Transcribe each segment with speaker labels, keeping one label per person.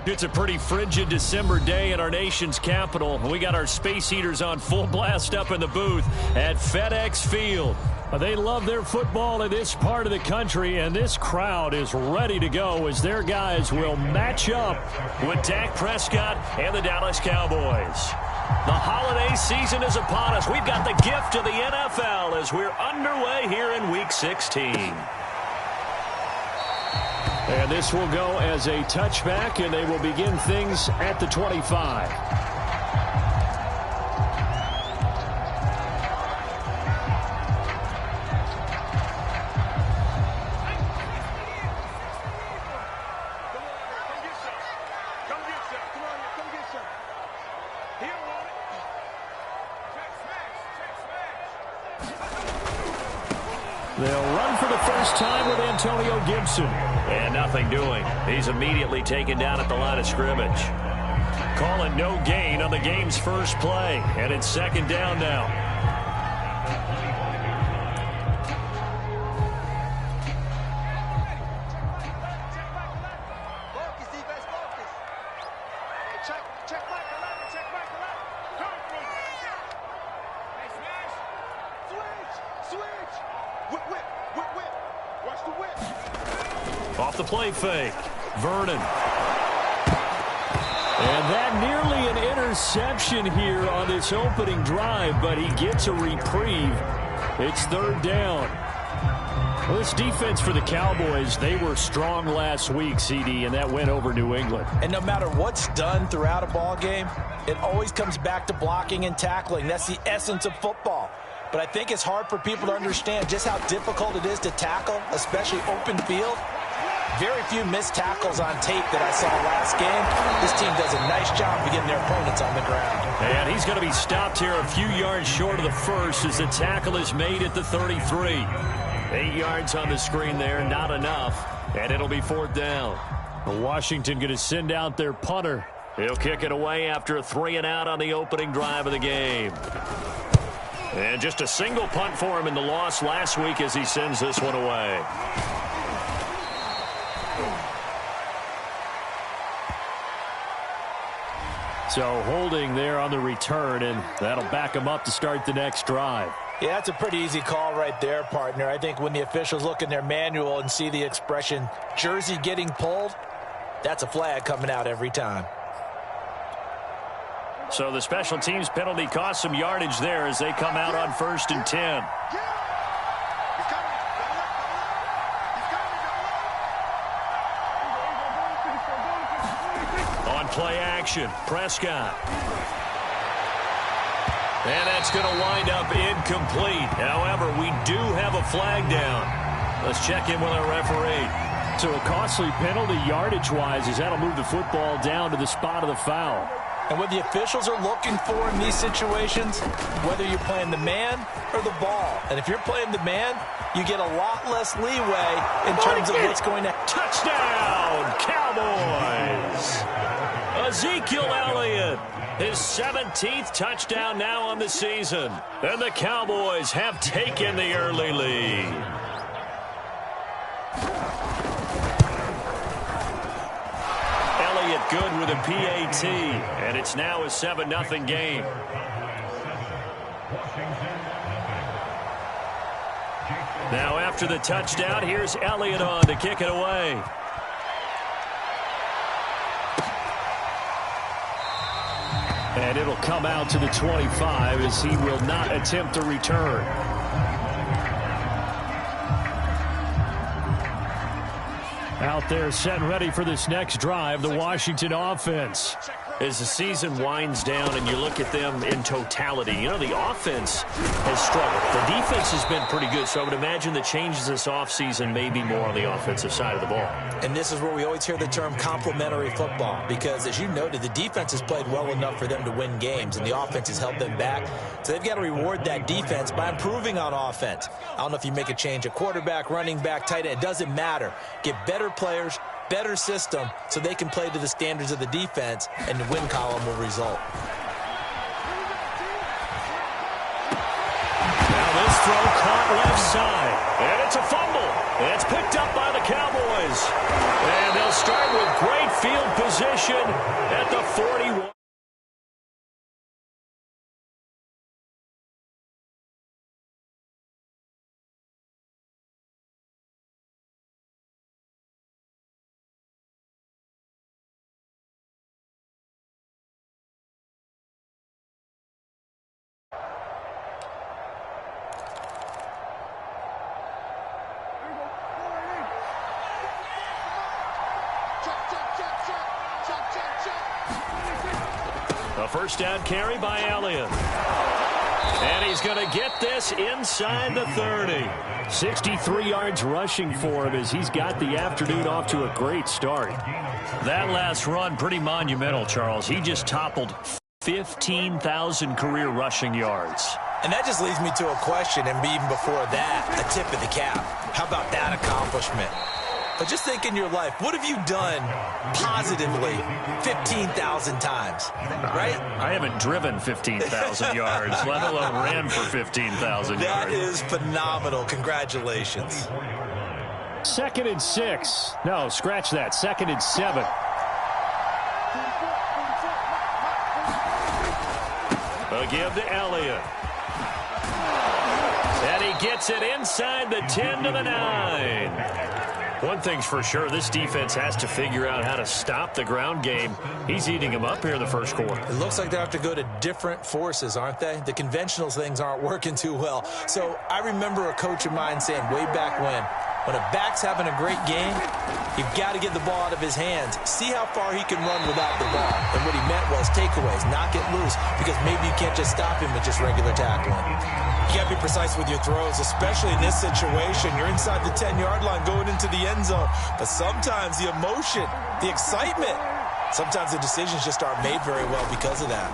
Speaker 1: It's a pretty frigid December day in our nation's capital. We got our space heaters on full blast up in the booth at FedEx Field. They love their football in this part of the country, and this crowd is ready to go as their guys will match up with Dak Prescott and the Dallas Cowboys. The holiday season is upon us. We've got the gift of the NFL as we're underway here in Week 16. And this will go as a touchback, and they will begin things at the 25. They'll run for the first time with Antonio Gibson. And nothing doing. He's immediately taken down at the line of scrimmage. Calling no gain on the game's first play. And it's second down now. Off the play fake. Vernon. And that nearly an interception here on this opening drive, but he gets a reprieve. It's third down. Well, this defense for the Cowboys, they were strong last week, CD, and that went over New England.
Speaker 2: And no matter what's done throughout a ball game, it always comes back to blocking and tackling. That's the essence of football. But I think it's hard for people to understand just how difficult it is to tackle, especially open field. Very few missed tackles on tape that I saw last game. This team does a nice job of getting their opponents on the ground.
Speaker 1: And he's going to be stopped here a few yards short of the first as the tackle is made at the 33. 8 yards on the screen there, not enough. And it'll be fourth down. Washington going to send out their punter. He'll kick it away after a 3-and-out on the opening drive of the game. And just a single punt for him in the loss last week as he sends this one away. So holding there on the return, and that'll back him up to start the next drive.
Speaker 2: Yeah, that's a pretty easy call right there, partner. I think when the officials look in their manual and see the expression jersey getting pulled, that's a flag coming out every time.
Speaker 1: So the special teams penalty cost some yardage there as they come out on 1st and 10. On play action, Prescott. And that's going to wind up incomplete. However, we do have a flag down. Let's check in with our referee. So a costly penalty yardage-wise as that'll move the football down to the spot of the foul.
Speaker 2: And what the officials are looking for in these situations, whether you're playing the man or the ball. And if you're playing the man, you get a lot less leeway in terms of what's going to...
Speaker 1: Touchdown, Cowboys! Ezekiel Elliott, his 17th touchdown now on the season. And the Cowboys have taken the early lead. Good with a PAT, and it's now a 7-0 game. Now after the touchdown, here's Elliott on to kick it away. And it'll come out to the 25 as he will not attempt a return. Out there set and ready for this next drive, the Washington offense. As the season winds down and you look at them in totality, you know, the offense has struggled. The defense has been pretty good, so I would imagine the changes this offseason may be more on the offensive side of the ball. And this is where we always hear the term complementary football, because as you noted, the defense has played well enough for them to win games, and the offense has held them back. So they've got to reward that defense by improving on offense. I don't know if you make a change at quarterback, running back, tight end. It doesn't matter. Get better players, better system, so they can play to the standards of the defense, and the win column will result. Now this throw caught left side, and it's a fumble. It's picked up by the Cowboys. And they'll start with great field position 41. A first down carry by Elliott. And he's going to get this inside the 30. 63 yards rushing for him as he's got the afternoon off to a great start. That last run, pretty monumental, Charles. He just toppled 15,000 career rushing yards.
Speaker 2: And that just leads me to a question, and even before that, a tip of the cap. How about that accomplishment? But just think in your life, what have you done positively 15,000 times, right?
Speaker 1: I haven't driven 15,000 yards, let alone ran for 15,000 yards.
Speaker 2: That is phenomenal. Congratulations.
Speaker 1: 2nd and 6. No, scratch that. 2nd and 7. A give to Elliott. And he gets it inside the 10 to the 9. One thing's for sure, this defense has to figure out how to stop the ground game. He's eating them up here in the first quarter.
Speaker 2: It looks like they have to go to different forces, aren't they? The conventional things aren't working too well. So I remember a coach of mine saying way back when a back's having a great game, you've got to get the ball out of his hands. See how far he can run without the ball. And what he meant was takeaways, knock it loose, because maybe you can't just stop him with just regular tackling. You got to be precise with your throws, especially in this situation. You're inside the 10-yard line going into the end zone. But sometimes the emotion, the excitement, sometimes the decisions just aren't made very well because of that.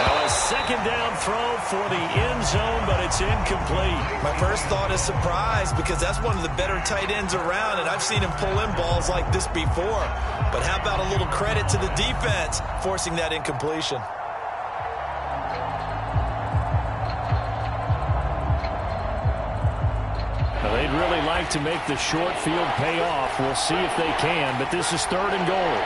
Speaker 1: Now a second down throw for the end zone, but it's incomplete.
Speaker 2: My first thought is surprise, because that's one of the better tight ends around, and I've seen him pull in balls like this before. But how about a little credit to the defense forcing that incompletion?
Speaker 1: Now, they'd really like to make the short field pay off. We'll see if they can, but this is 3rd and goal.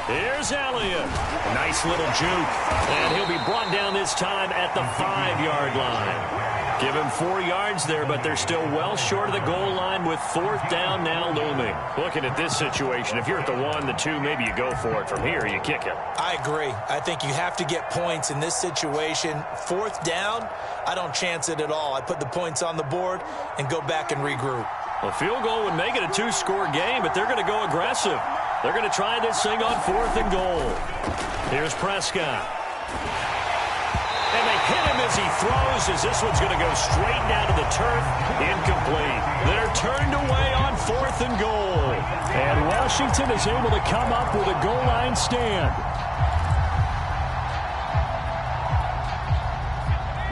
Speaker 1: Here's Elliott. A nice little juke. And he'll be brought down this time at the 5-yard line. Give him 4 yards there, but they're still well short of the goal line with 4th down now looming. Looking at this situation, if you're at the 1, the 2, maybe you go for it. From here, you kick it.
Speaker 2: I agree. I think you have to get points in this situation. 4th down, I don't chance it at all. I put the points on the board and go back and regroup.
Speaker 1: A field goal would make it a 2-score game, but they're going to go aggressive. They're going to try this thing on 4th and goal. Here's Prescott. And they hit him as he throws, as this one's going to go straight down to the turf. Incomplete. They're turned away on 4th and goal. And Washington is able to come up with a goal line stand.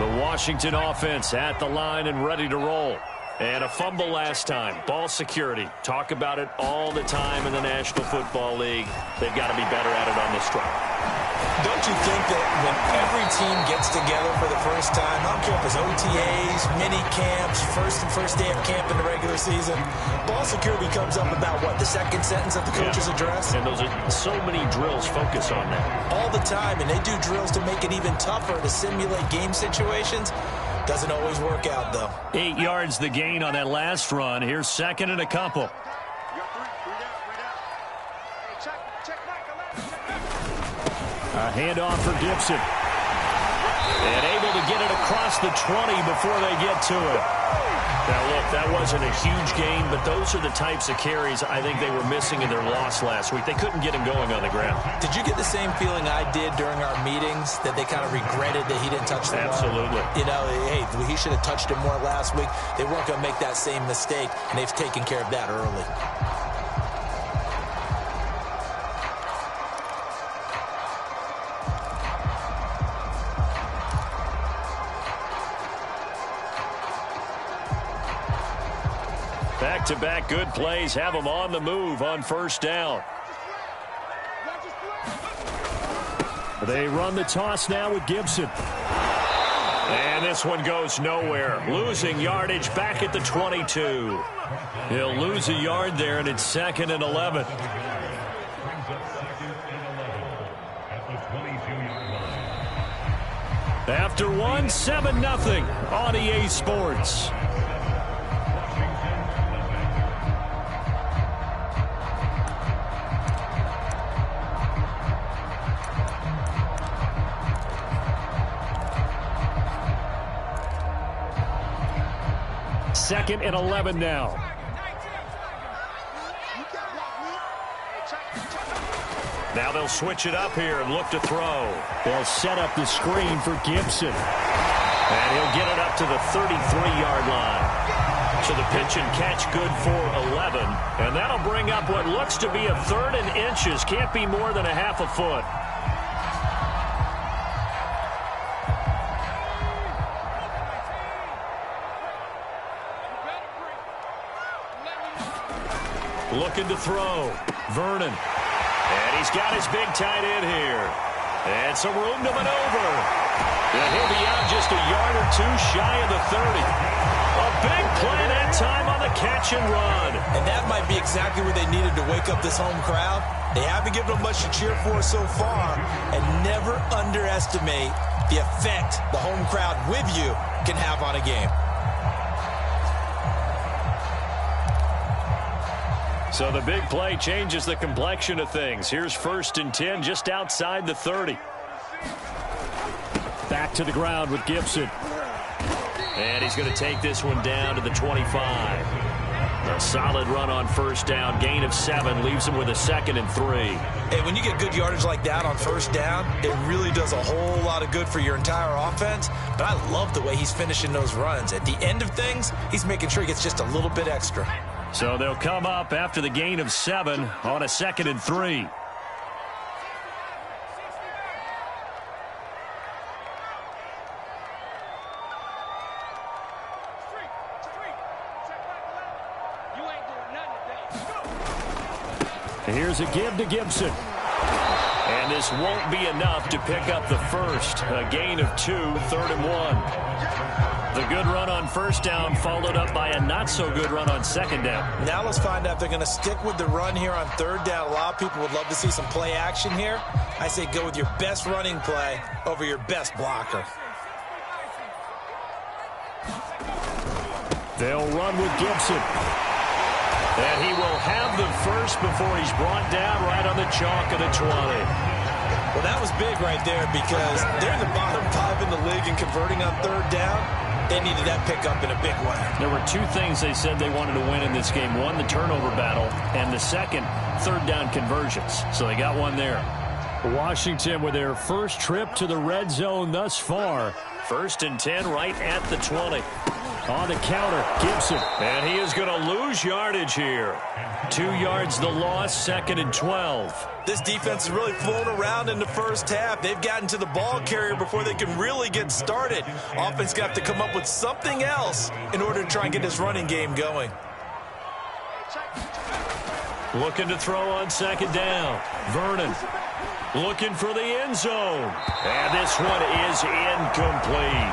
Speaker 1: The Washington offense at the line and ready to roll. And a fumble last time. Ball security. Talk about it all the time in the National Football League. They've got to be better at it on this drive.
Speaker 2: Don't you think that when every team gets together for the first time, I don't care if it's OTAs, mini camps, first day of camp in the regular season, ball security comes up about what, the second sentence of the coach's address?
Speaker 1: And those are so many drills focus on that.
Speaker 2: All the time, and they do drills to make it even tougher to simulate game situations. Doesn't always work out, though.
Speaker 1: 8 yards the gain on that last run. Here's 2nd and a couple. A handoff for Gibson. And able to get it across the 20 before they get to it. Now, look, that wasn't a huge gain, but those are the types of carries I think they were missing in their loss last week. They couldn't get him going on the ground.
Speaker 2: Did you get the same feeling I did during our meetings, that they kind of regretted that he didn't touch the ball?
Speaker 1: Absolutely.
Speaker 2: You know, hey, he should have touched it more last week. They weren't going to make that same mistake, and they've taken care of that early.
Speaker 1: Back-to-back good plays have them on the move on 1st down. They run the toss now with Gibson. And this one goes nowhere. Losing yardage back at the 22. He'll lose a yard there, and it's 2nd and 11. After one, 7-0 on EA Sports. Second and 11 now. Now they'll switch it up here and look to throw. They'll set up the screen for Gibson. And he'll get it up to the 33-yard line. So the pitch and catch good for 11. And that'll bring up what looks to be a 3rd and inches. Can't be more than a half a foot. Looking to throw. Vernon. And he's got his big tight end here. And some room to maneuver. And he'll be out just a yard or two shy of the 30. A big play that time on the catch and run.
Speaker 2: And that might be exactly what they needed to wake up this home crowd. They haven't given them much to cheer for so far. And never underestimate the effect the home crowd with you can have on a game.
Speaker 1: So the big play changes the complexion of things. Here's 1st and 10 just outside the 30. Back to the ground with Gibson. And he's going to take this one down to the 25. A solid run on 1st down. Gain of 7 leaves him with a 2nd and 3.
Speaker 2: Hey, when you get good yardage like that on 1st down, it really does a whole lot of good for your entire offense. But I love the way he's finishing those runs. At the end of things, he's making sure he gets just a little bit extra.
Speaker 1: So they'll come up after the gain of 7 on a 2nd and 3. Here's a give to Gibson. And this won't be enough to pick up the first. A gain of 2, 3rd and 1. The good run on 1st down followed up by a not-so-good run on 2nd down.
Speaker 2: Now let's find out if they're going to stick with the run here on 3rd down. A lot of people would love to see some play action here. I say go with your best running play over your best blocker.
Speaker 1: They'll run with Gibson. And he will have the first before he's brought down right on the chalk of the 20.
Speaker 2: Well, that was big right there because they're in the bottom 5 in the league and converting on 3rd down. They needed that pickup in a big way.
Speaker 1: There were 2 things they said they wanted to win in this game. One, the turnover battle, and the second, 3rd down conversions. So they got one there. Washington with their first trip to the red zone thus far. 1st and 10 right at the 20. On the counter, Gibson. And he is going to lose yardage here. 2 yards the loss, 2nd and 12.
Speaker 2: This defense is really flown around in the first half. They've gotten to the ball carrier before they can really get started. Offense got to come up with something else in order to try and get this running game going.
Speaker 1: Looking to throw on 2nd down. Vernon looking for the end zone. And this one is incomplete.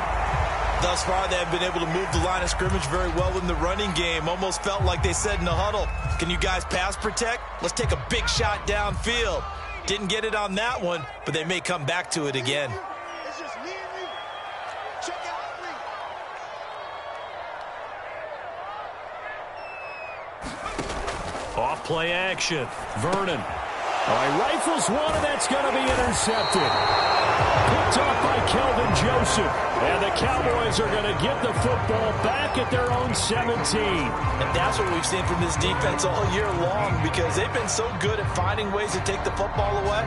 Speaker 2: Thus far, they have been able to move the line of scrimmage very well in the running game. Almost felt like they said in the huddle, can you guys pass protect? Let's take a big shot downfield. Didn't get it on that one, but they may come back to it again.
Speaker 3: It's just me and you. Check out me.
Speaker 1: Off play action. Vernon. All right, rifles one, and that's going to be intercepted. Picked off by Kelvin Joseph. And the Cowboys are going to get the football back at their own 17.
Speaker 2: And that's what we've seen from this defense all year long because they've been so good at finding ways to take the football away.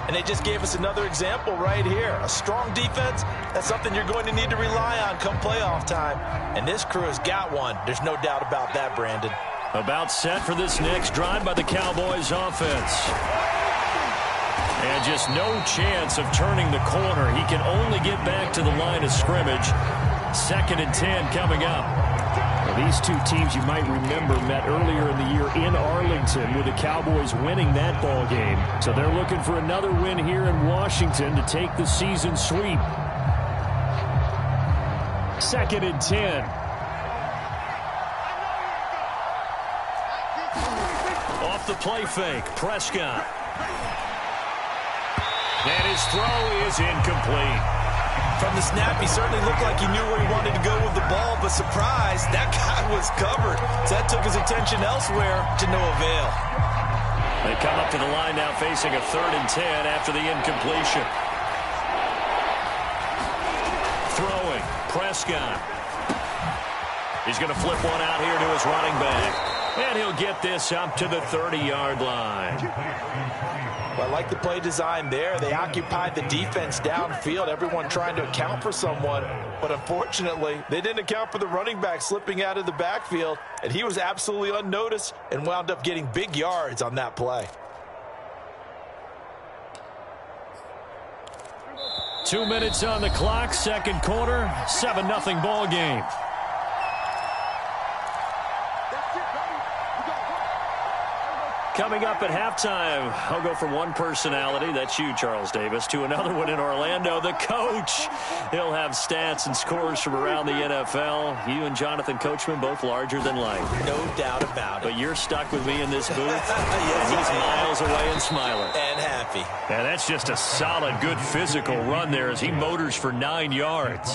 Speaker 2: And they just gave us another example right here. A strong defense, that's something you're going to need to rely on come playoff time. And this crew has got one. There's no doubt about that, Brandon.
Speaker 1: About set for this next drive by the Cowboys offense. And just no chance of turning the corner. He can only get back to the line of scrimmage. 2nd and 10 coming up. Well, these 2 teams you might remember met earlier in the year in Arlington with the Cowboys winning that ball game. So they're looking for another win here in Washington to take the season sweep. 2nd and 10. Off the play fake, Prescott. And his throw is incomplete.
Speaker 2: From the snap, he certainly looked like he knew where he wanted to go with the ball, but surprise, that guy was covered. So that took his attention elsewhere to no avail.
Speaker 1: They come up to the line now facing a 3rd and 10 after the incompletion. Throwing, Prescott. He's going to flip one out here to his running back. And he'll get this up to the 30-yard line.
Speaker 2: Well, I like the play design there. They occupied the defense downfield, everyone trying to account for someone. But unfortunately, they didn't account for the running back slipping out of the backfield, and he was absolutely unnoticed and wound up getting big yards on that play.
Speaker 1: 2 minutes on the clock, 2nd quarter, 7-0 ball game. Coming up at halftime, I'll go from one personality, that's you, Charles Davis, to another one in Orlando, the coach. He'll have stats and scores from around the NFL. You and Jonathan Coachman, both larger than life.
Speaker 2: No doubt about it.
Speaker 1: But you're stuck with me in this booth.
Speaker 2: Yes,
Speaker 1: and he's miles away and smiling.
Speaker 2: And happy.
Speaker 1: And that's just a solid, good physical run there as he motors for 9 yards.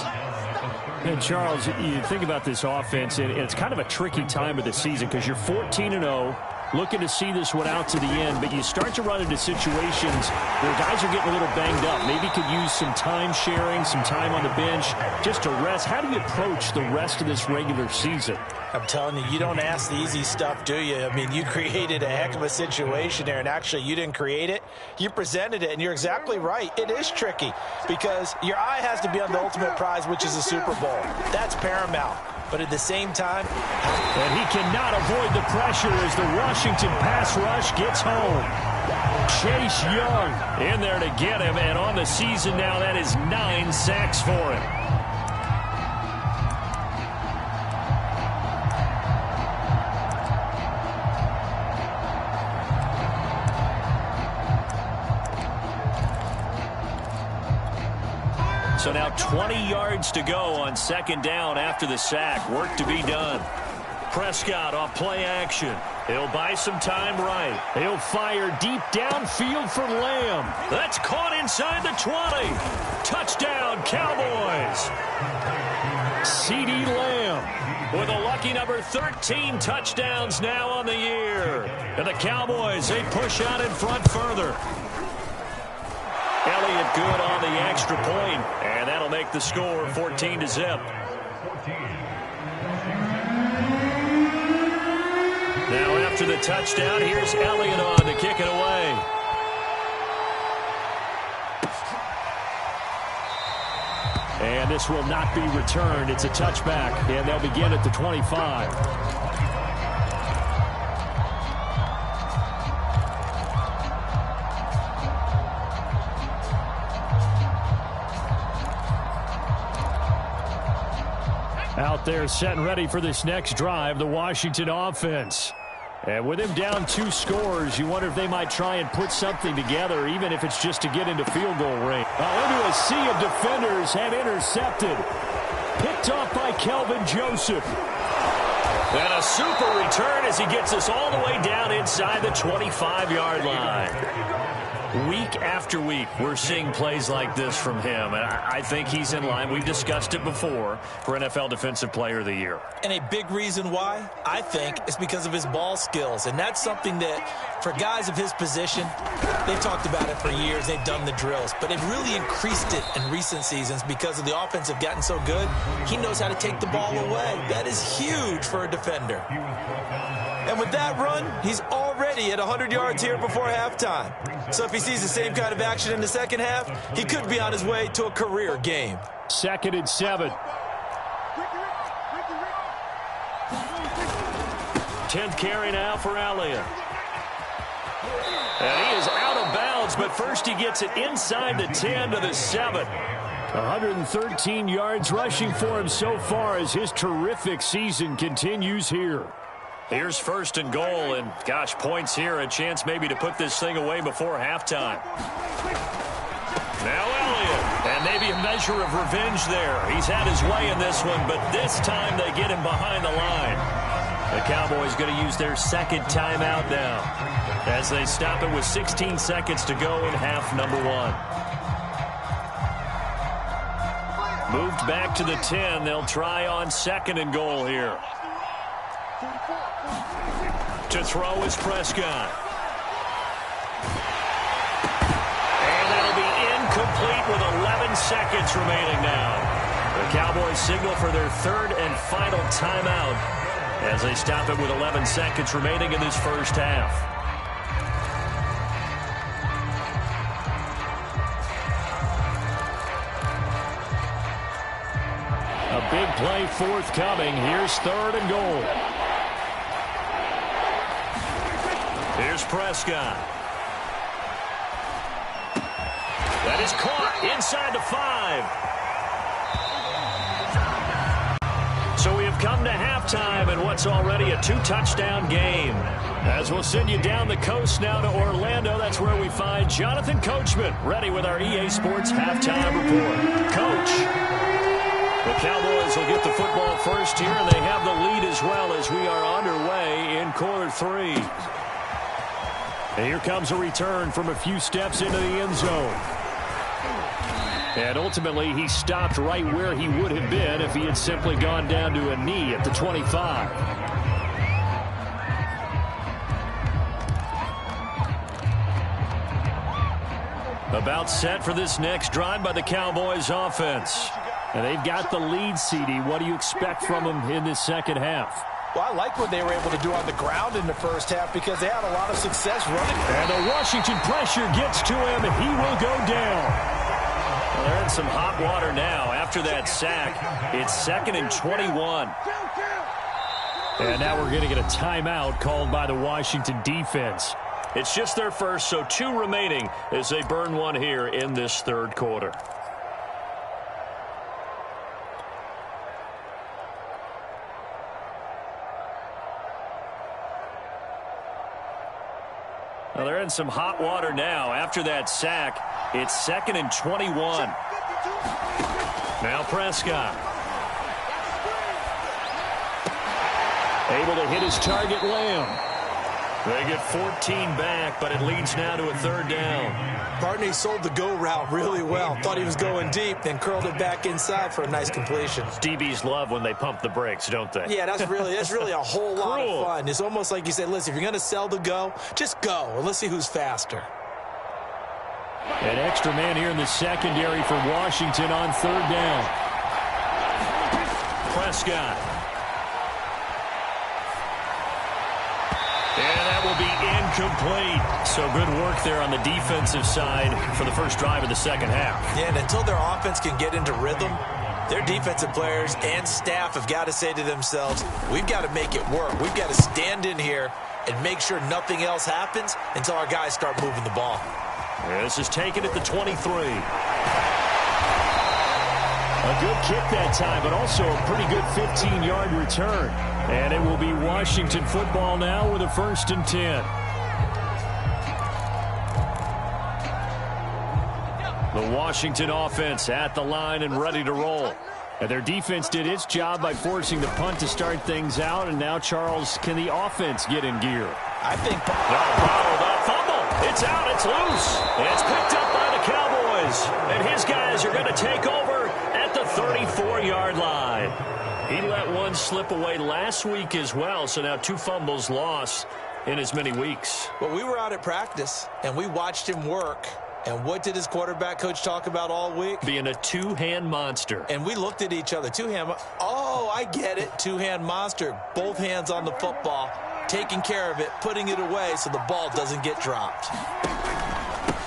Speaker 1: And Charles, you think about this offense, and it's kind of a tricky time of the season because you're 14-0. Looking to see this one out to the end, but you start to run into situations where guys are getting a little banged up. Maybe could use some time sharing, some time on the bench, just to rest. How do you approach the rest of this regular season?
Speaker 2: I'm telling you, you don't ask the easy stuff, do you? I mean, you created a heck of a situation there, and actually you didn't create it. You presented it, and you're exactly right. It is tricky because your eye has to be on the ultimate prize, which is the Super Bowl. That's paramount. But at the same time,
Speaker 1: and he cannot avoid the pressure as the Washington pass rush gets home. Chase Young in there to get him, and on the season now, that is 9 sacks for him. So now 20 yards to go on 2nd down after the sack. Work to be done. Prescott off play action. He'll buy some time right. He'll fire deep downfield for Lamb. That's caught inside the 20. Touchdown, Cowboys. CeeDee Lamb with a lucky number 13 touchdowns now on the year. And the Cowboys, they push out in front further. Elliott good on the extra point, and that'll make the score 14-0. Now after the touchdown, here's Elliott on to kick it away. And this will not be returned. It's a touchback, and they'll begin at the 25. Out there set and ready for this next drive, the Washington offense. And with him down 2 scores, you wonder if they might try and put something together, even if it's just to get into field goal range. Into a sea of defenders and intercepted. Picked off by Kelvin Joseph. And a super return as he gets us all the way down inside the 25-yard line. Week after week, we're seeing plays like this from him, and I think he's in line. We've discussed it before for NFL Defensive Player of the Year.
Speaker 2: And a big reason why, I think, is because of his ball skills, and that's something that, for guys of his position, they've talked about it for years. They've done the drills, but they've really increased it in recent seasons because of the offense have gotten so good. He knows how to take the ball away. That is huge for a defender. And with that run, he's already at 100 yards here before halftime. So if he sees the same kind of action in the second half, he could be on his way to a career game.
Speaker 1: 2nd and 7. 10th carry now for Elliott. And he is out of bounds, but first he gets it inside the 10 to the 7. 113 yards rushing for him so far as his terrific season continues here. Here's 1st and goal, and gosh, points here, a chance maybe to put this thing away before halftime. Now Elliott, and they Maybe a measure of revenge there. He's had his way in this one, but this time they get him behind the line. The Cowboys going to use their second timeout now as they stop it with 16 seconds to go in half number 1. Moved back to the 10. They'll try on 2nd and goal here. To throw is Prescott. And that'll be incomplete with 11 seconds remaining now. The Cowboys signal for their 3rd and final timeout as they stop it with 11 seconds remaining in this first half. A big play forthcoming. Here's 3rd and goal. Here's Prescott. That is caught inside the 5. So we have come to halftime in what's already a 2-touchdown game. As we'll send you down the coast now to Orlando, that's where we find Jonathan Coachman ready with our EA Sports halftime report. Coach, the Cowboys will get the football first here, and they have the lead as well as we are underway in quarter 3. And here comes a return from a few steps into the end zone. And ultimately, he stopped right where he would have been if he had simply gone down to a knee at the 25. About set for this next drive by the Cowboys offense. And they've got the lead, CD. What do you expect from them in this second half?
Speaker 2: Well, I like what they were able to do on the ground in the first half because they had a lot of success running.
Speaker 1: And the Washington pressure gets to him. He will go down. Well, they're in some hot water now after that sack. It's 2nd and 21. And now we're going to get a timeout called by the Washington defense. It's just their first, so 2 remaining as they burn one here in this 3rd quarter. Well, they're in some hot water now after that sack. It's 2nd and 21. Now Prescott. Able to hit his target, Lamb. They get 14 back, but it leads now to a 3rd down.
Speaker 2: Barney sold the go route really well. Thought he was going deep, then curled it back inside for a nice completion.
Speaker 1: DBs love when they pump the brakes, don't they?
Speaker 2: Yeah, that's really a whole lot of fun. It's almost like you said, listen, if you're going to sell the go, just go, and let's see who's faster.
Speaker 1: An extra man here in the secondary for Washington on 3rd down. Prescott. And that will be incomplete. So good work there on the defensive side for the first drive of the second half.
Speaker 2: Yeah, and until their offense can get into rhythm, their defensive players and staff have got to say to themselves, we've got to make it work. We've got to stand in here and make sure nothing else happens until our guys start moving the ball.
Speaker 1: This is taken at the 23. A good kick that time, but also a pretty good 15-yard return. And it will be Washington football now with a 1st and 10. The Washington offense at the line and ready to roll. And their defense did its job by forcing the punt to start things out. And now, Charles, can the offense get in gear?
Speaker 2: I think
Speaker 1: the fumble. It's out. It's loose. It's picked up by the Cowboys. And his guys are going to take over at the 34-yard line. He let one slip away last week as well, so now 2 fumbles lost in as many weeks.
Speaker 2: Well, we were out at practice, and we watched him work. And what did his quarterback coach talk about all week?
Speaker 1: Being a 2-hand monster.
Speaker 2: And we looked at each other. 2-hand. Oh, I get it. 2-hand monster. Both hands on the football, taking care of it, putting it away so the ball doesn't get dropped.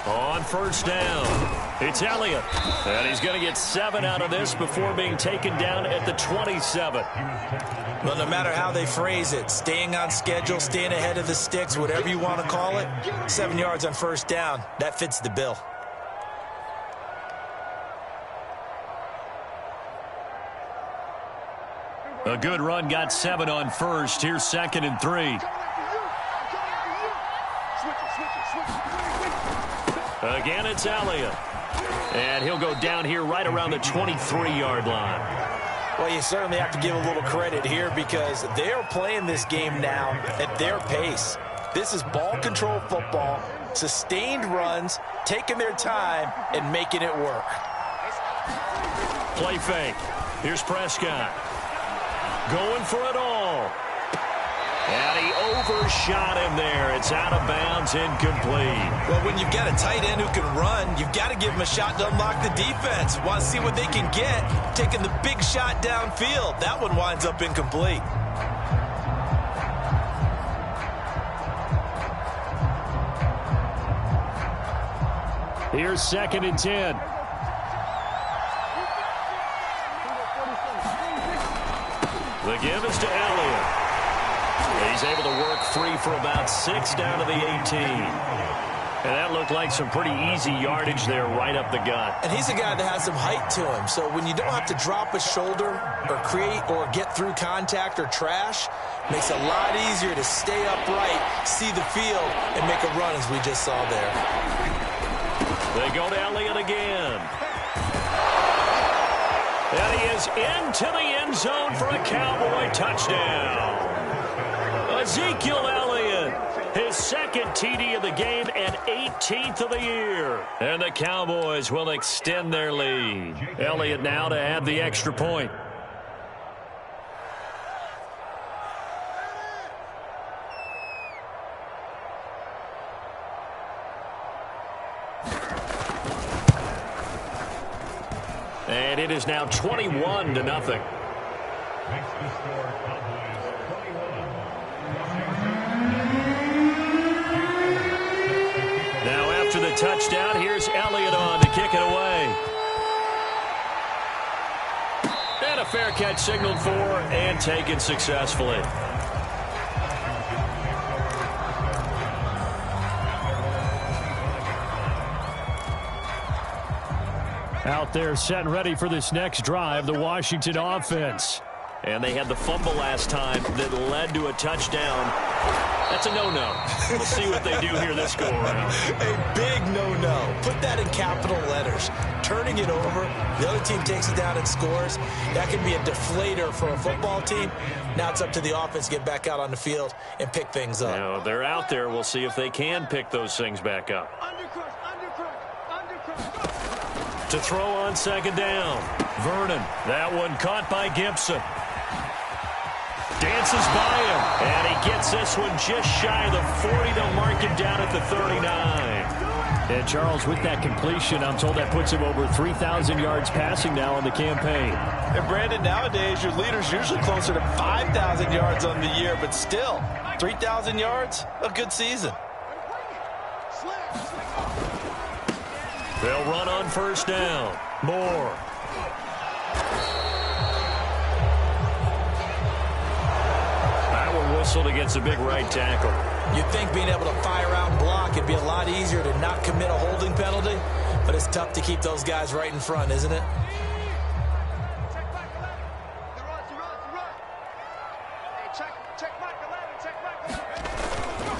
Speaker 1: On 1st down, it's Elliott. And he's going to get 7 out of this before being taken down at the 27.
Speaker 2: Well, no matter how they phrase it, staying on schedule, staying ahead of the sticks, whatever you want to call it, 7 yards on 1st down, that fits the bill.
Speaker 1: A good run got 7 on 1st. Here's 2nd and 3. Again, it's Elliott. And he'll go down here right around the 23-yard line.
Speaker 2: Well, you certainly have to give a little credit here because they're playing this game now at their pace. This is ball control football, sustained runs, taking their time, and making it work.
Speaker 1: Play fake. Here's Prescott. Going for it all. And he overshot him there. It's out of bounds, incomplete.
Speaker 2: Well, when you've got a tight end who can run, you've got to give him a shot to unlock the defense. Want to see what they can get, taking the big shot downfield. That one winds up incomplete.
Speaker 1: Here's 2nd and 10. The give is to Elliott. He's able to work free for about 6 down to the 18. And that looked like some pretty easy yardage there right up the gut.
Speaker 2: And he's a guy that has some height to him. So when you don't have to drop a shoulder or create or get through contact or trash, makes it a lot easier to stay upright, see the field, and make a run as we just saw there.
Speaker 1: They go to Elliott again. And he is into the end zone for a Cowboy touchdown. Ezekiel Elliott, his 2nd TD of the game and 18th of the year. And the Cowboys will extend their lead. Elliott now to add the extra point. And it is now 21-0. Now after the touchdown, here's Elliott on to kick it away. And a fair catch signaled for and taken successfully. Out there set and ready for this next drive, the Washington offense. And they had the fumble last time that led to a touchdown. That's a no-no. We'll see what they do here this go-around.
Speaker 2: A big no-no. Put that in capital letters. Turning it over, the other team takes it down and scores. That can be a deflator for a football team. Now it's up to the offense to get back out on the field and pick things up.
Speaker 1: Now, they're out there. We'll see if they can pick those things back up. To throw on 2nd down. Vernon. That one caught by Gibson. Dances by him. And he gets this one just shy of the 40. They'll mark him down at the 39. And, Charles, with that completion, I'm told that puts him over 3,000 yards passing now on the campaign.
Speaker 2: And, Brandon, nowadays your leader's usually closer to 5,000 yards on the year, but still, 3,000 yards, a good season.
Speaker 1: They'll run on 1st down. Moore. That one whistled against a big right tackle.
Speaker 2: You'd think being able to fire out and block it'd be a lot easier to not commit a holding penalty, but it's tough to keep those guys right in front, isn't it?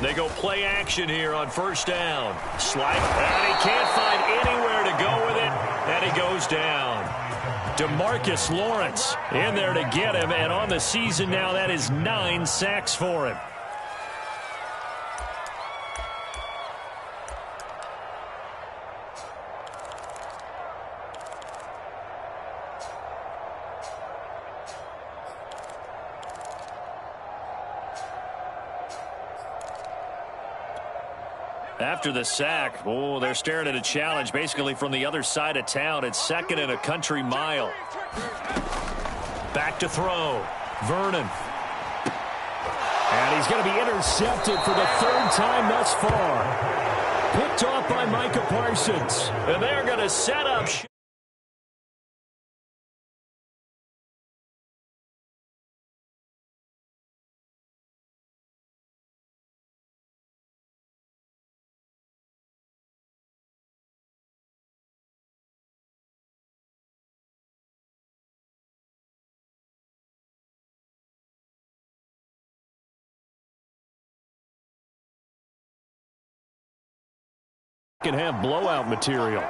Speaker 1: They go play action here on 1st down. Slide, and he can't find anywhere to go with it, and he goes down. DeMarcus Lawrence in there to get him, and on the season now, that is 9 sacks for him. After the sack, they're staring at a challenge basically from the other side of town. It's 2nd and a country mile. Back to throw. Vernon. And he's going to be intercepted for the 3rd time thus far. Picked off by Micah Parsons. And they're going to set up. Can have blowout material.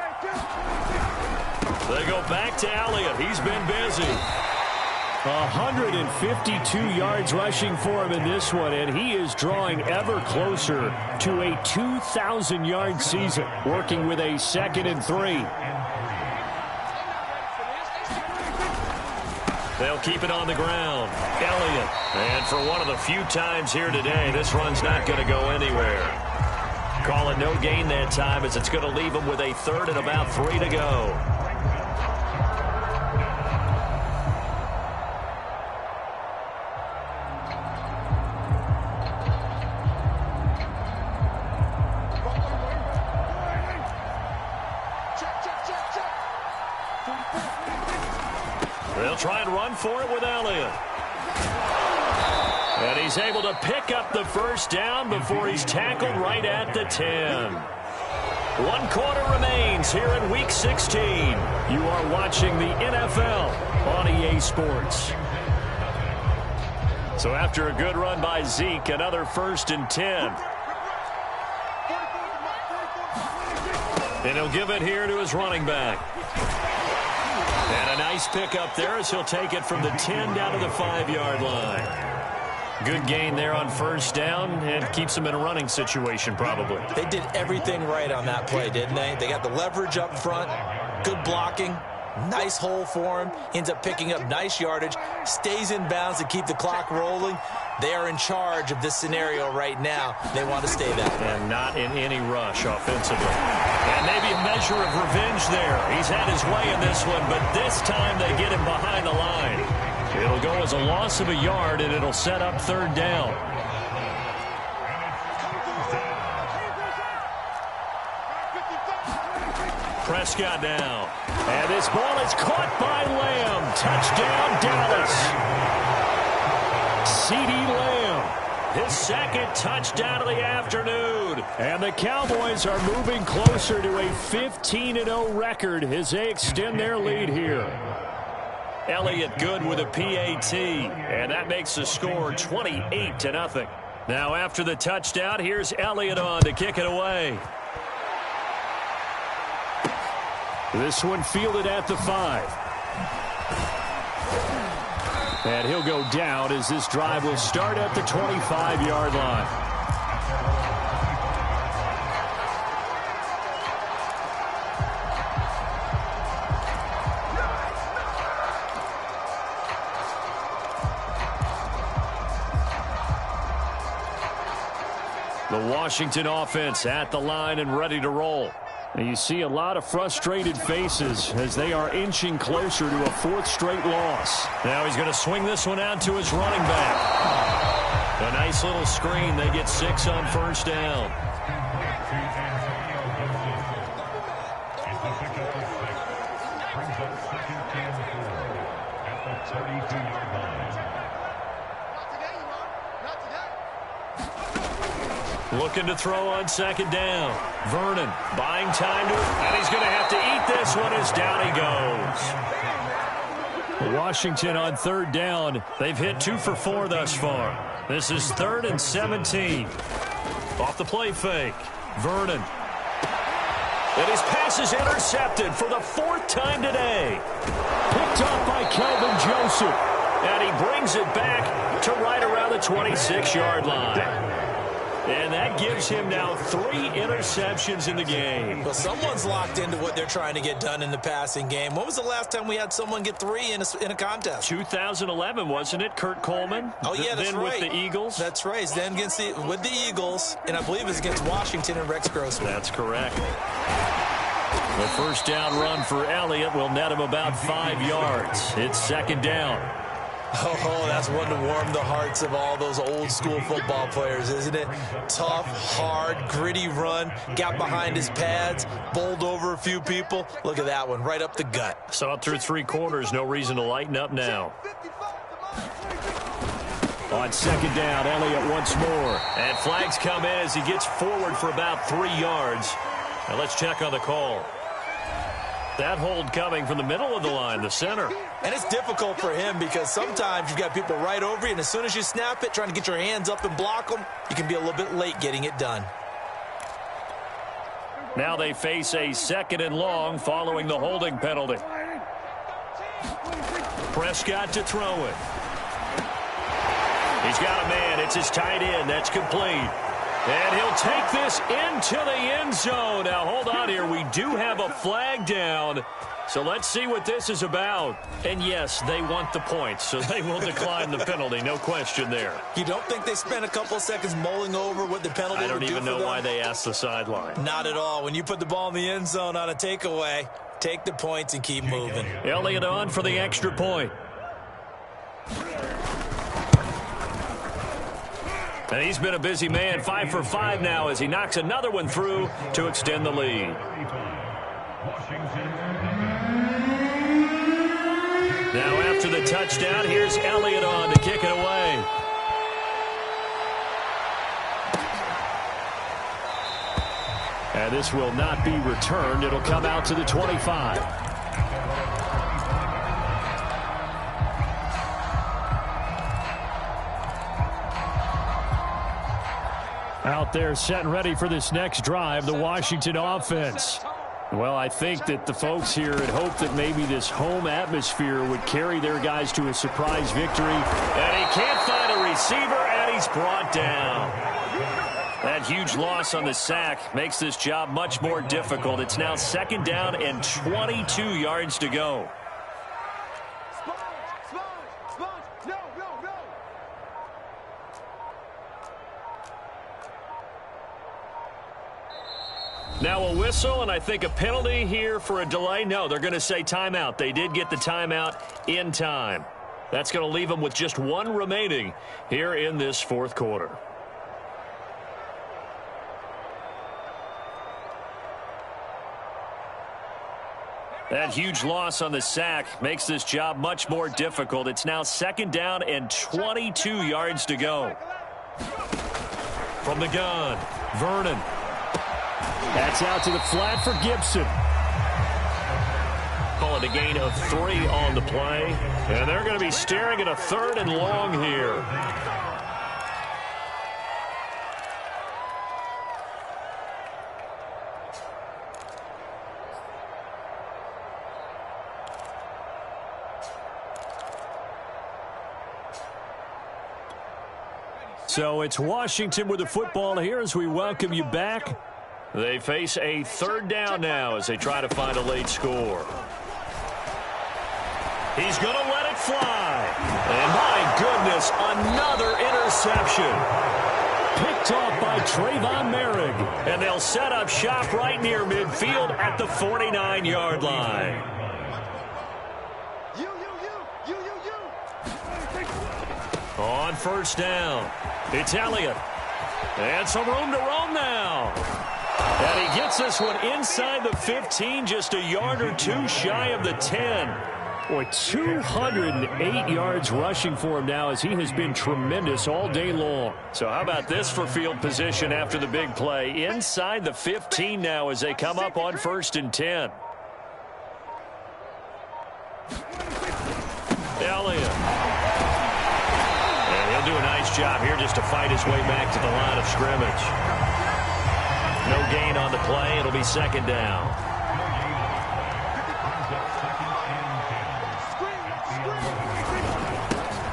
Speaker 1: They go back to Elliott. He's been busy.
Speaker 4: 152 yards rushing for him in this one, and he is drawing ever closer to a 2,000-yard season, working with a 2nd and 3.
Speaker 1: They'll keep it on the ground. Elliott. And for one of the few times here today, this run's not going to go anywhere. Call it no gain that time, as it's going to leave them with a 3rd and about 3 to go. They'll try and run for it with Elliott. And he's able to pick up the first down before he's tackled right at the 10. 1 quarter remains here in Week 16.
Speaker 4: You are watching the NFL on EA Sports.
Speaker 1: So after a good run by Zeke, another 1st and 10. And he'll give it here to his running back. And a nice pickup there as he'll take it from the 10 down to the 5-yard line. Good gain there on 1st down, and keeps them in a running situation probably.
Speaker 2: They did everything right on that play, didn't they? They got the leverage up front, good blocking, nice hole for him, ends up picking up nice yardage, stays in bounds to keep the clock rolling. They are in charge of this scenario right now. They want to stay that way.
Speaker 1: And not in any rush offensively. And maybe a measure of revenge there. He's had his way in this one, but this time they get him behind the line. It'll go as a loss of a yard, and it'll set up 3rd down. Prescott now.
Speaker 4: And this ball is caught by Lamb. Touchdown, Dallas. CeeDee Lamb.
Speaker 1: His 2nd touchdown of the afternoon.
Speaker 4: And the Cowboys are moving closer to a 15-0 record as they extend their lead here.
Speaker 1: Elliott good with a PAT, and that makes the score 28-0. Now after the touchdown, here's Elliott on to kick it away.
Speaker 4: This one fielded at the 5. And he'll go down as this drive will start at the 25-yard line.
Speaker 1: The Washington offense at the line and ready to roll.
Speaker 4: And you see a lot of frustrated faces as they are inching closer to a 4th straight loss.
Speaker 1: Now he's going to swing this one out to his running back. A nice little screen. They get 6 on 1st down. Looking to throw on 2nd down. Vernon buying time to it, and he's going to have to eat this one as down he goes.
Speaker 4: Washington on 3rd down.
Speaker 1: They've hit 2 for 4 thus far. This is 3rd and 17. Off the play fake. Vernon. And his pass is intercepted for the 4th time today.
Speaker 4: Picked off by Kelvin Joseph.
Speaker 1: And he brings it back to right around the 26-yard line. And that gives him now 3 interceptions in the game.
Speaker 2: Well, someone's locked into what they're trying to get done in the passing game. When was the last time we had someone get 3 in a contest?
Speaker 1: 2011, wasn't it? Kurt Coleman?
Speaker 2: Oh, yeah, that's
Speaker 1: then
Speaker 2: right.
Speaker 1: With the Eagles?
Speaker 2: That's right. Then with the Eagles, and I believe it's against Washington and Rex Grossman.
Speaker 1: That's correct. The 1st down run for Elliott will net him about 5 yards. It's 2nd down.
Speaker 2: Oh, that's one to warm the hearts of all those old school football players, isn't it? Tough, hard, gritty run, got behind his pads, bowled over a few people. Look at that one, right up the gut.
Speaker 1: Saw it through 3 quarters, no reason to lighten up now.
Speaker 4: On 2nd down, Elliott once more.
Speaker 1: And flags come in as he gets forward for about 3 yards. Now let's check on the call. That hold coming from the middle of the line, the center.
Speaker 2: And it's difficult for him because sometimes you've got people right over you, and as soon as you snap it, trying to get your hands up and block them, you can be a little bit late getting it done.
Speaker 1: Now they face a 2nd and long following the holding penalty. Prescott to throw it. He's got a man. It's his tight end. That's complete. And he'll take this into the end zone. Now, hold on here. We do have a flag down. So let's see what this is about. And, yes, they want the points, so they will decline the penalty. No question there.
Speaker 2: You don't think they spent a couple of seconds mulling over what the penalty would do for them?
Speaker 1: I don't even know why they asked the sideline.
Speaker 2: Not at all. When you put the ball in the end zone on a takeaway, take the points and keep moving.
Speaker 1: Elliott on for the extra point. And he's been a busy man, 5 for 5 now as he knocks another one through to extend the lead. Now after the touchdown, here's Elliott on to kick it away. And this will not be returned. It'll come out to the 25. Out there set and ready for this next drive, the Washington offense. Well, I think that the folks here had hoped that maybe this home atmosphere would carry their guys to a surprise victory. And he can't find a receiver, and he's brought down. That huge loss on the sack makes this job much more difficult. It's now 2nd down and 22 yards to go. Now a whistle, and I think a penalty here for a delay. No, they're going to say timeout. They did get the timeout in time. That's going to leave them with just 1 remaining here in this 4th quarter. That huge loss on the sack makes this job much more difficult. It's now 2nd down and 22 yards to go. From the gun, Vernon. That's out to the flat for Gibson. Call it a gain of 3 on the play. And they're going to be staring at a 3rd and long here. So it's Washington with the football here as we welcome you back. They face a 3rd down now as they try to find a late score. He's going to let it fly. And my goodness, another interception. Picked off by Trayvon Merrick. And they'll set up shop right near midfield at the 49-yard line. On 1st down, it's Elliott. And some room to roam now. And he gets this one inside the 15, just a yard or 2 shy of the 10. Boy, 208 yards rushing for him now as he has been tremendous all day long. So how about this for field position after the big play? Inside the 15 now as they come up on 1st and 10. Elliott. And he'll do a nice job here just to fight his way back to the line of scrimmage. No gain on the play. It'll be 2nd down.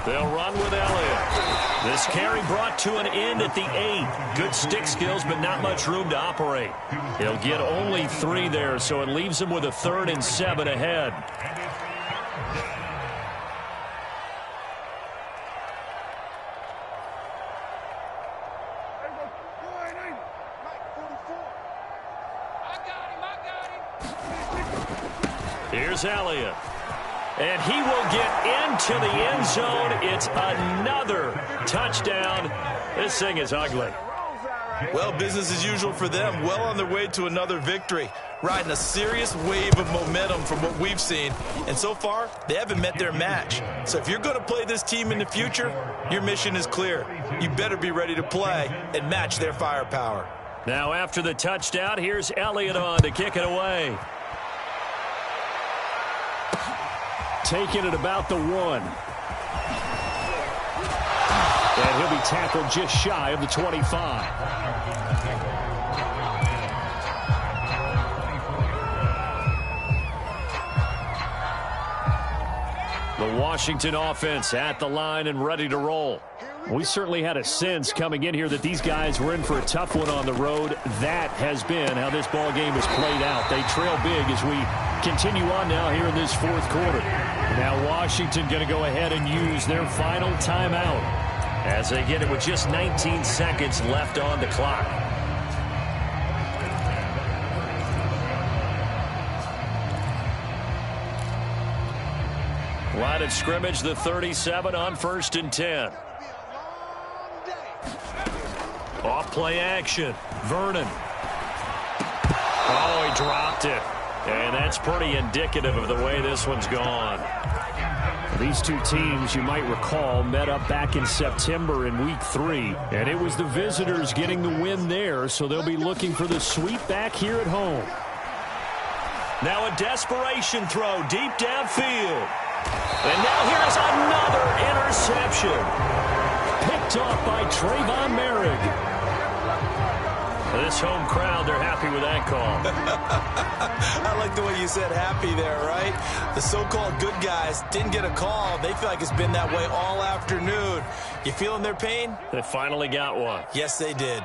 Speaker 1: They'll run with Elliott. This carry brought to an end at the 8. Good stick skills, but not much room to operate. He'll get only 3 there, so it leaves him with a 3rd and 7 ahead. Here's Elliott. And he will get into the end zone. It's another touchdown. This thing is ugly.
Speaker 2: Well, business as usual for them. Well on their way to another victory. Riding a serious wave of momentum from what we've seen. And so far, they haven't met their match. So if you're going to play this team in the future, your mission is clear. You better be ready to play and match their firepower.
Speaker 1: Now after the touchdown, here's Elliott on to kick it away. Taking it about the 1. And he'll be tackled just shy of the 25. The Washington offense at the line and ready to roll.
Speaker 4: We certainly had a sense coming in here that these guys were in for a tough one on the road. That has been how this ball game has played out. They trail big as we continue on now here in this fourth quarter. Now Washington going to go ahead and use their final timeout
Speaker 1: as they get it with just 19 seconds left on the clock. Line of scrimmage, the 37 on 1st and 10. Off play action. Vernon. Oh, he dropped it. And that's pretty indicative of the way this one's gone.
Speaker 4: These two teams, you might recall, met up back in September in Week 3. And it was the visitors getting the win there, so they'll be looking for the sweep back here at home.
Speaker 1: Now a desperation throw deep downfield. And now here's another interception.
Speaker 4: Picked off by Trayvon Merrick.
Speaker 1: This home crowd, they're happy with that call.
Speaker 2: I like the way you said happy there, right? The so-called good guys didn't get a call. They feel like it's been that way all afternoon. You feeling their pain?
Speaker 1: They finally got one.
Speaker 2: Yes, they did.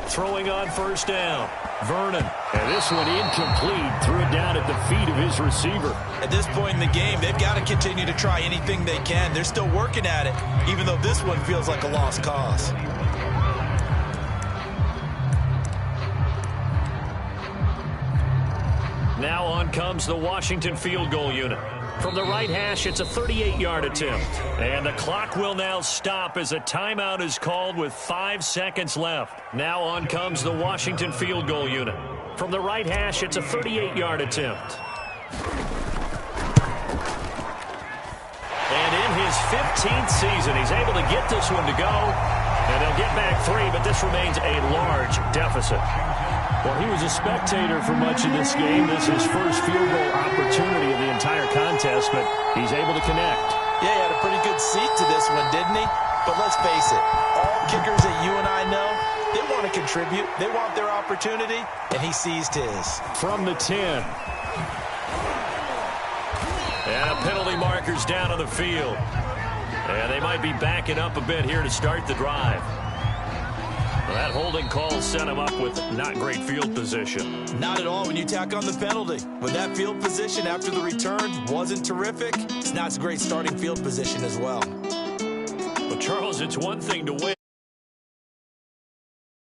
Speaker 1: Throwing on 1st down. Vernon.
Speaker 4: And this one incomplete. Threw it down at the feet of his receiver.
Speaker 2: At this point in the game, they've got to continue to try anything they can. They're still working at it, even though this one feels like a lost cause.
Speaker 1: Now on comes the Washington field goal unit. From the right hash, it's a 38-yard attempt. And the clock will now stop as a timeout is called with 5 seconds left. Now on comes the Washington field goal unit. From the right hash, it's a 38-yard attempt. And in his 15th season, he's able to get this one to go. And they'll get back 3, but this remains a large deficit.
Speaker 4: Well, he was a spectator for much of this game. This is his first field goal opportunity of the entire contest, but he's able to connect.
Speaker 2: Yeah, he had a pretty good seat to this one, didn't he? But let's face it, all kickers that you and I know, they want to contribute. They want their opportunity, and he seized his.
Speaker 4: From the 10.
Speaker 1: And a penalty marker's down on the field. And they might be backing up a bit here to start the drive. That holding call set him up with not great field position.
Speaker 2: Not at all when you tack on the penalty. With that field position after the return wasn't terrific, it's not a great starting field position as well.
Speaker 1: Well, Charles, it's one thing to win.